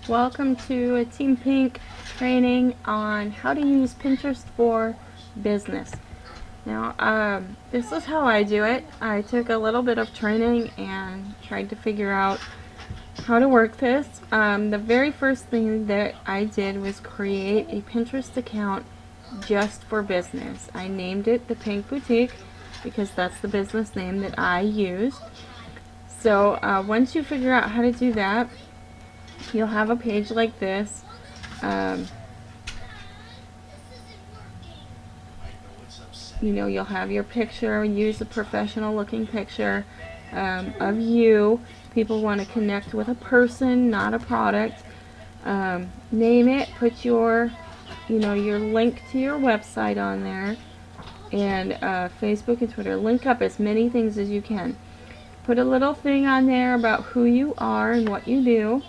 Welcome to a Team Pink training on how to use Pinterest for business. Now, this is how I do it. I took a little bit of training and tried to figure out how to work this. The very first thing that I did was create a Pinterest account just for business. I named it The Pink Boutique because that's the business name that I used. So once you figure out how to do that, you'll have a page like this. You'll have your picture. Use a professional looking picture of you. People want to connect with a person, not a product. Name it. Put your link to your website on there, and Facebook and Twitter. Link up as many things as you can. Put a little thing on there about who you are and what you do.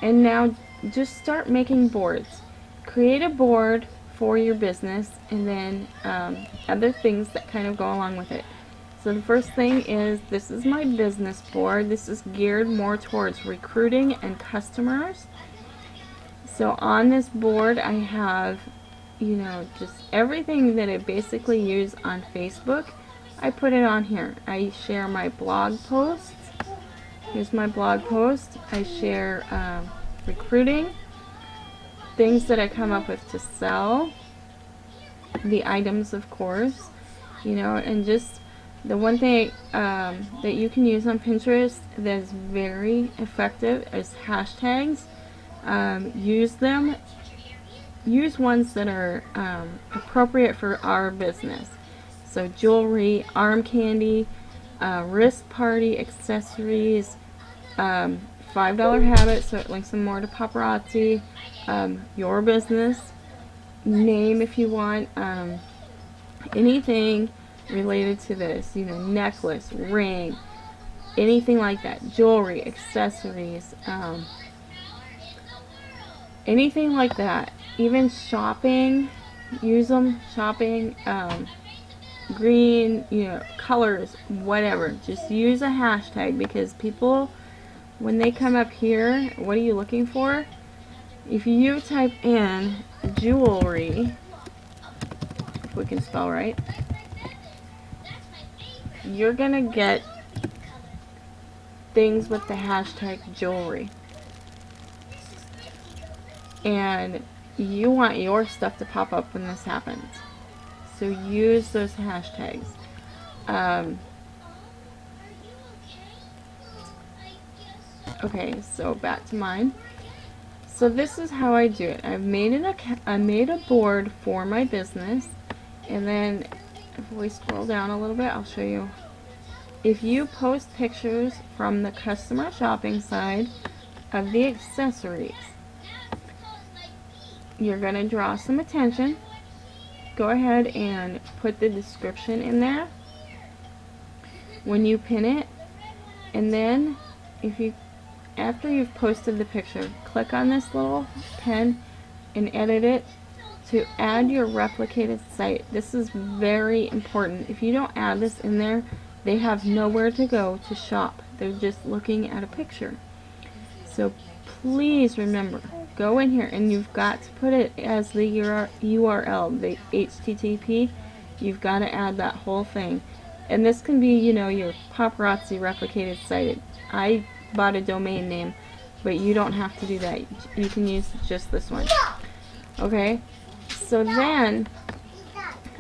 And now just start making boards. Create a board for your business, and then other things that kind of go along with it. So the first thing is, this is my business board. This is geared more towards recruiting and customers. So on this board I have, just everything that I basically use on Facebook. I put it on here. I share my blog posts. Here's my blog post. I share recruiting, things that I come up with to sell, the items, of course, and just the one thing that you can use on Pinterest that's very effective is hashtags. Use them. Use ones that are appropriate for our business. So jewelry, arm candy, wrist party, accessories, $5 habit, so it links them more to paparazzi, your business, name if you want, anything related to this, necklace, ring, anything like that, jewelry, accessories, anything like that, even shopping, use them, shopping, green, colors, whatever. Just use a hashtag, because people, when they come up here, what are you looking for? If you type in jewelry, if we can spell right, you're gonna get things with the hashtag jewelry, and you want your stuff to pop up when this happens. So use those hashtags. Okay, so back to mine. So this is how I do it. I made a board for my business, and then if we scroll down a little bit, I'll show you. If you post pictures from the customer shopping side of the accessories, you're gonna draw some attention. Go ahead and put the description in there when you pin it, and then after you've posted the picture, click on this little pen and edit it to add your replicated site. This is very important. If you don't add this in there, they have nowhere to go to shop. They're just looking at a picture. So please remember, go in here and you've got to put it as the URL, the HTTP. You've got to add that whole thing. And this can be, your paparazzi replicated site. I bought a domain name, but you don't have to do that. You can use just this one. Okay? So then,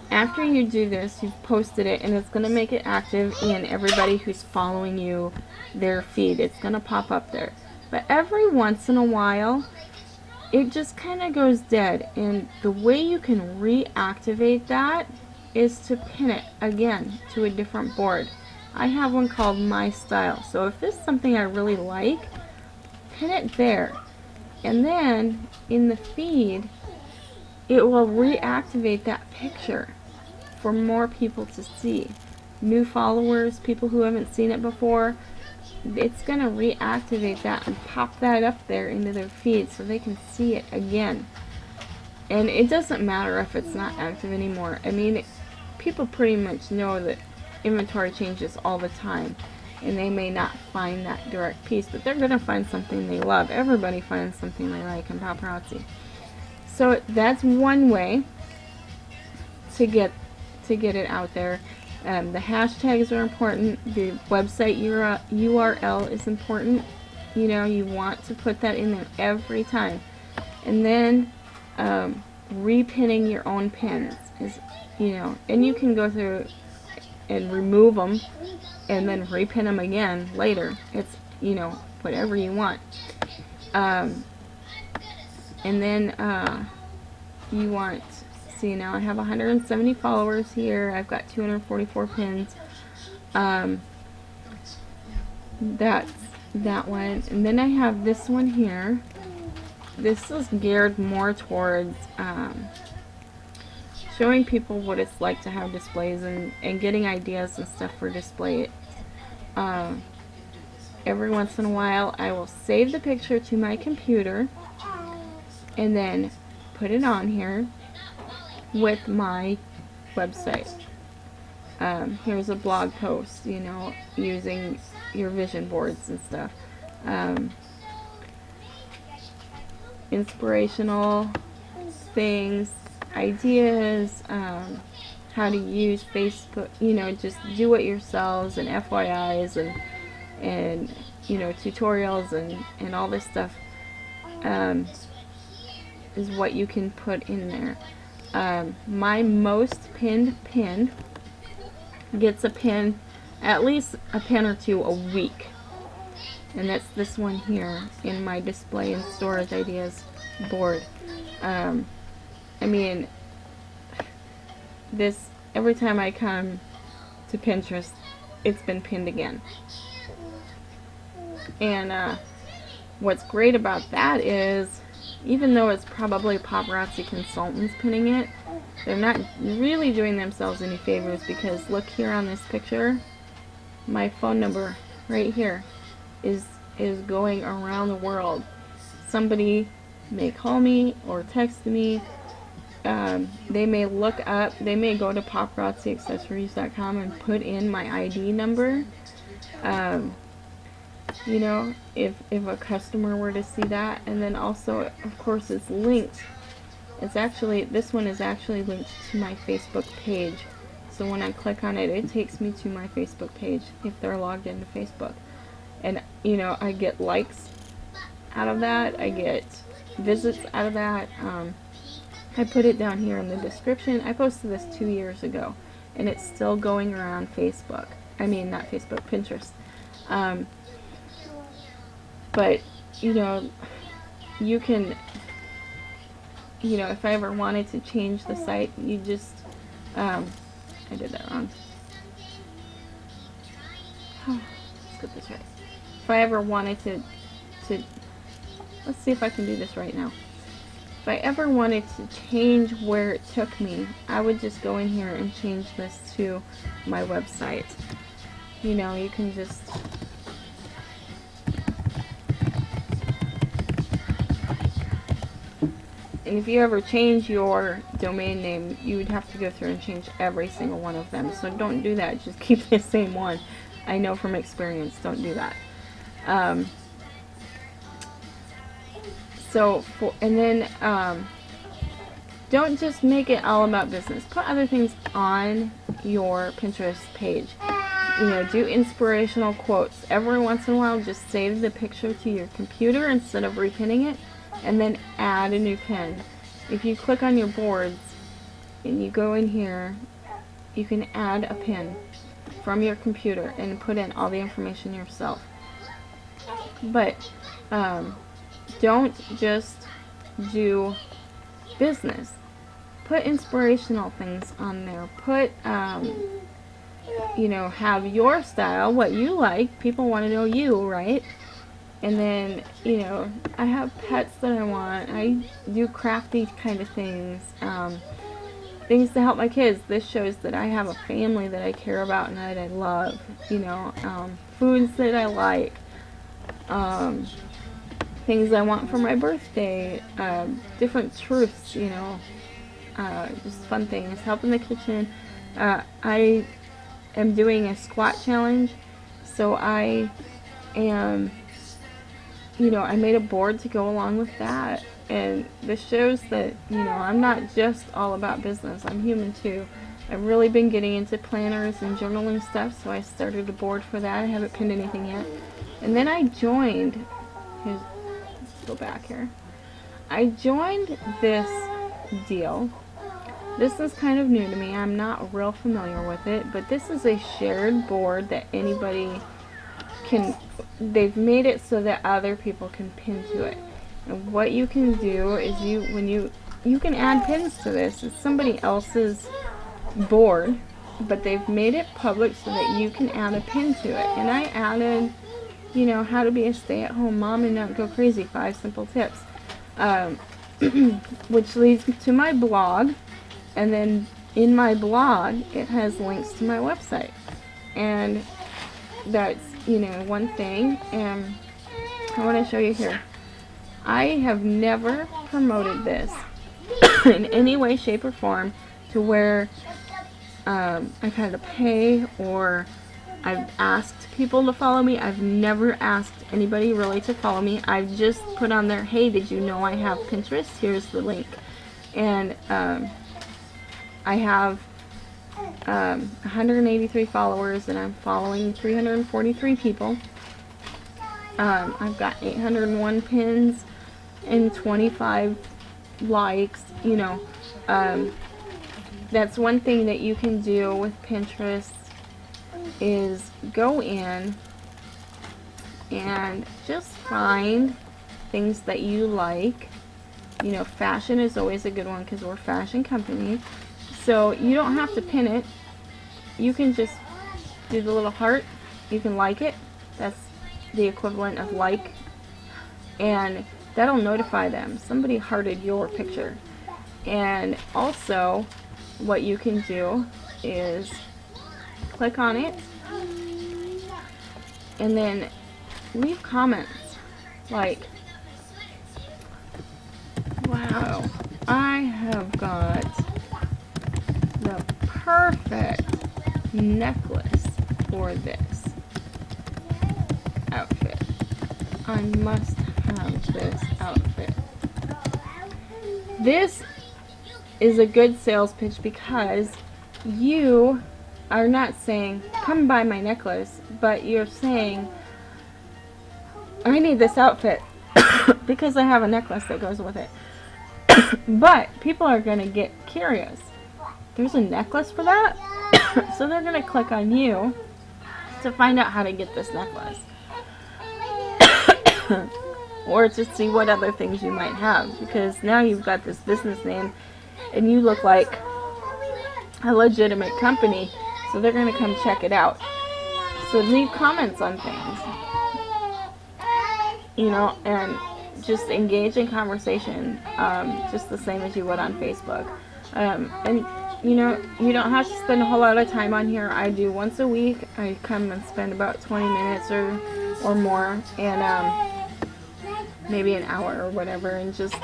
after you do this, you've posted it, and it's going to make it active in everybody who's following you, their feed. It's going to pop up there. But every once in a while, it just kind of goes dead, and the way you can reactivate that is to pin it again to a different board. I have one called My Style. So if this is something I really like, pin it there, and then in the feed it will reactivate that picture for more people to see. New followers, people who haven't seen it before, it's going to reactivate that and pop that up there into their feed so they can see it again. And it doesn't matter if it's not active anymore. I mean, people pretty much know that inventory changes all the time. and they may not find that direct piece, but they're going to find something they love. Everybody finds something they like in paparazzi. So that's one way to get it out there. The hashtags are important. The website URL is important. You know, you want to put that in there every time. And then repinning your own pins is, you know, and you can go through and remove them and then repin them again later. It's, you know, whatever you want. And then you want, see, now I have 170 followers here. I've got 244 pins. That's that one. And then I have this one here. This is geared more towards showing people what it's like to have displays and getting ideas and stuff for display. Every once in a while I will save the picture to my computer and then put it on here with my website. Here's a blog post, you know, using your vision boards and stuff. Inspirational things, ideas, how to use Facebook, you know, just do it yourselves, and FYIs and you know, tutorials and all this stuff is what you can put in there. My most pinned pin gets a pin, at least a pin or two a week. And that's this one here in my display and storage ideas board. I mean, this, every time I come to Pinterest, it's been pinned again. And what's great about that is, even though it's probably paparazzi consultants pinning it, they're not really doing themselves any favors, because look here on this picture, my phone number right here is going around the world. Somebody may call me or text me. They may look up, they may go to paparazziaccessories.com and put in my ID number. You know, if a customer were to see that. And then also, of course, it's linked. It's actually, this one is actually linked to my Facebook page. So when I click on it, it takes me to my Facebook page if they're logged into Facebook. And, you know, I get likes out of that. I get visits out of that. I put it down here in the description. I posted this 2 years ago, and it's still going around Facebook. I mean, not Facebook, Pinterest. But, you know, you can, you know, if I ever wanted to change the site, you just, I did that wrong. Let's get this right. If I ever wanted to, let's see if I can do this right now. If I ever wanted to change where it took me, I would just go in here and change this to my website. You know, you can just, and if you ever change your domain name, you would have to go through and change every single one of them. So don't do that. Just keep the same one. I know from experience, don't do that. And then don't just make it all about business. Put other things on your Pinterest page. You know, do inspirational quotes. Every once in a while, just save the picture to your computer instead of repinning it, and then add a new pin. If you click on your boards and you go in here, you can add a pin from your computer and put in all the information yourself. But don't just do business. Put inspirational things on there. Put, you know, have your style, what you like. People want to know you, right? And then, you know, I have pets that I want. I do crafty kind of things. Things to help my kids. This shows that I have a family that I care about and that I love. You know, foods that I like. Things I want for my birthday. Different truths, you know. Just fun things. Help in the kitchen. I am doing a squat challenge. So I am, I made a board to go along with that. And this shows that, I'm not just all about business. I'm human too. I've really been getting into planners and journaling stuff, so I started a board for that. I haven't pinned anything yet. And then I joined, let's go back here. I joined this deal. This is kind of new to me. I'm not real familiar with it, but this is a shared board that anybody can, they've made it so that other people can pin to it. And what you can do is you can add pins to this. It's somebody else's board, but they've made it public so that you can add a pin to it. And I added, how to be a stay-at-home mom and not go crazy, 5 simple tips, which leads to my blog. And then in my blog, it has links to my website. And that's, one thing. And I want to show you here. I have never promoted this in any way, shape, or form to where I've had to pay or I've asked people to follow me. I've never asked anybody really to follow me. I've just put on there, hey, did you know I have Pinterest? Here's the link. And I have 183 followers, and I'm following 343 people. I've got 801 pins and 25 likes. That's one thing that you can do with Pinterest is go in and just find things that you like. Fashion is always a good one because we're a fashion company. So you don't have to pin it. You can just do the little heart. You can like it. That's the equivalent of like. And that'll notify them. Somebody hearted your picture. And also, what you can do is click on it and then leave comments like, wow, I have got the perfect necklace for this outfit. I must have this outfit. This is a good sales pitch because you are not saying, come buy my necklace, but you're saying, I need this outfit because I have a necklace that goes with it. But people are going to get curious. There's a necklace for that? So they're going to click on you to find out how to get this necklace. Or to see what other things you might have. Because now you've got this business name and you look like a legitimate company. So they're going to come check it out. So leave comments on things. And just engage in conversation, just the same as you would on Facebook. And you don't have to spend a whole lot of time on here. I do once a week. I come and spend about 20 minutes or more, and maybe an hour or whatever, and just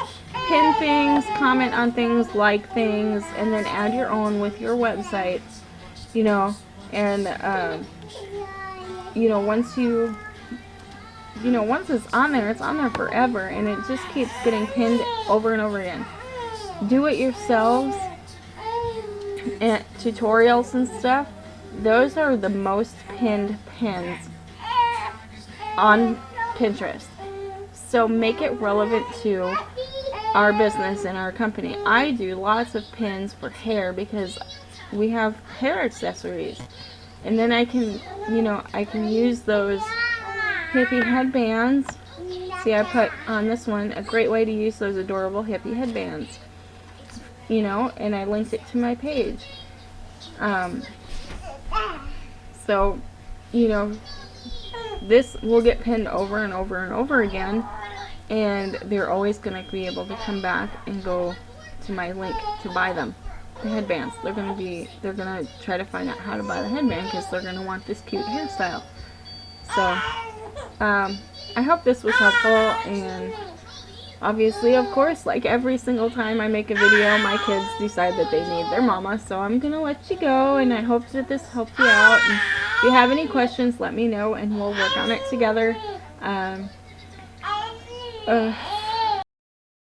pin things, comment on things, like things, and then add your own with your website. And once it's on there forever, and it just keeps getting pinned over and over again. Do it yourselves, and tutorials and stuff, those are the most pinned pins on Pinterest. So make it relevant to our business and our company. I do lots of pins for hair because we have hair accessories. And then I can use those hippie headbands. See, I put on this one a great way to use those adorable hippie headbands. And I linked it to my page. So, this will get pinned over and over and over again, and they're always going to be able to come back and go to my link to buy them. The headbands. They're going to try to find out how to buy the headband because they're going to want this cute hairstyle. So, I hope this was helpful, and obviously, of course, like every single time I make a video, my kids decide that they need their mama, so I'm gonna let you go, and I hope that this helped you out. And if you have any questions, let me know, and we'll work on it together.